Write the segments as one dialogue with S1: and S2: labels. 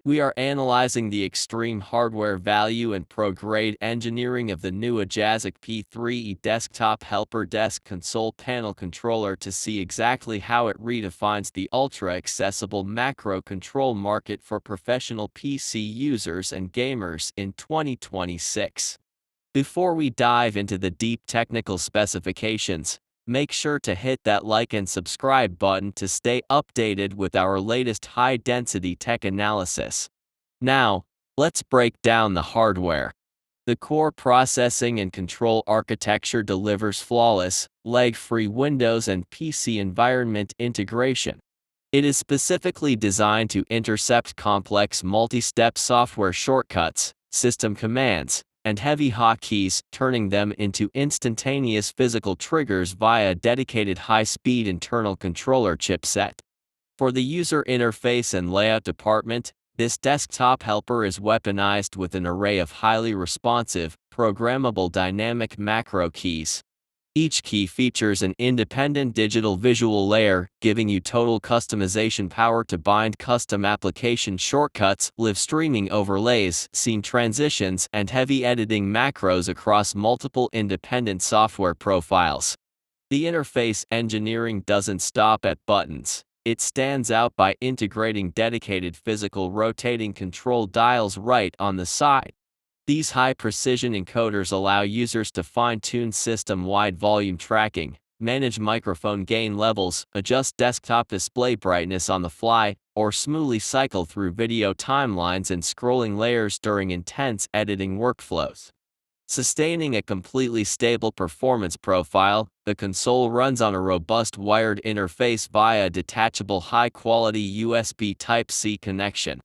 S1: We are analyzing the extreme hardware value and pro-grade engineering of the new Ajazz AKP03E desktop helper desk console panel controller to see exactly how it redefines the ultra-accessible macro control market for professional PC users and gamers in 2026. Before we dive into the deep technical specifications, make sure to hit that like and subscribe button to stay updated with our latest high-density tech analysis. Now, let's break down the hardware. The core processing and control architecture delivers flawless, lag-free Windows and PC environment integration. It is specifically designed to intercept complex multi-step software shortcuts, system commands, and heavy hotkeys, turning them into instantaneous physical triggers via a dedicated high-speed internal controller chipset. For the user interface and layout department, this desktop helper is weaponized with an array of highly responsive, programmable dynamic macro keys. Each key features an independent digital visual layer, giving you total customization power to bind custom application shortcuts, live streaming overlays, scene transitions, and heavy editing macros across multiple independent software profiles. The interface engineering doesn't stop at buttons. It stands out by integrating dedicated physical rotating control dials right on the side. These high-precision encoders allow users to fine-tune system-wide volume tracking, manage microphone gain levels, adjust desktop display brightness on the fly, or smoothly cycle through video timelines and scrolling layers during intense editing workflows. Sustaining a completely stable performance profile, the console runs on a robust wired interface via a detachable high-quality USB Type-C connection.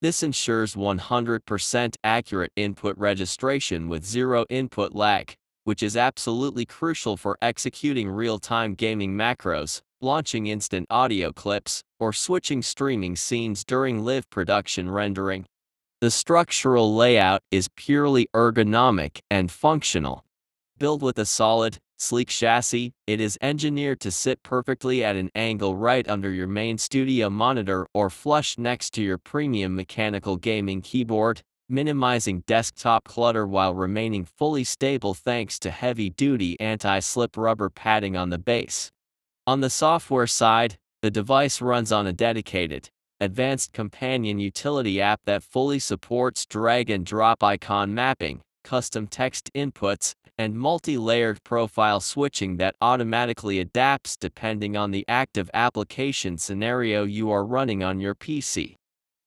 S1: This ensures 100% accurate input registration with zero input lag, which is absolutely crucial for executing real-time gaming macros, launching instant audio clips, or switching streaming scenes during live production rendering. The structural layout is purely ergonomic and functional. Built with a solid, sleek chassis, it is engineered to sit perfectly at an angle right under your main studio monitor or flush next to your premium mechanical gaming keyboard, minimizing desktop clutter while remaining fully stable thanks to heavy-duty anti-slip rubber padding on the base. On the software side, the device runs on a dedicated, advanced companion utility app that fully supports drag-and-drop icon mapping, custom text inputs, and multi-layered profile switching that automatically adapts depending on the active application scenario you are running on your PC.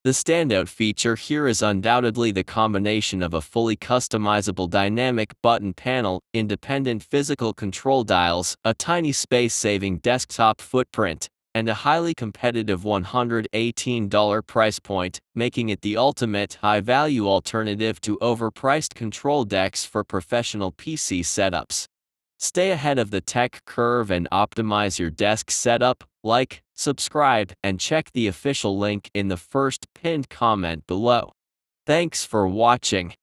S1: The standout feature here is undoubtedly the combination of a fully customizable dynamic button panel, independent physical control dials, a tiny space-saving desktop footprint, and a highly competitive $118 price point, making it the ultimate high-value alternative to overpriced control decks for professional PC setups. Stay ahead of the tech curve and optimize your desk setup. Like, subscribe, and check the official link in the first pinned comment below. Thanks for watching.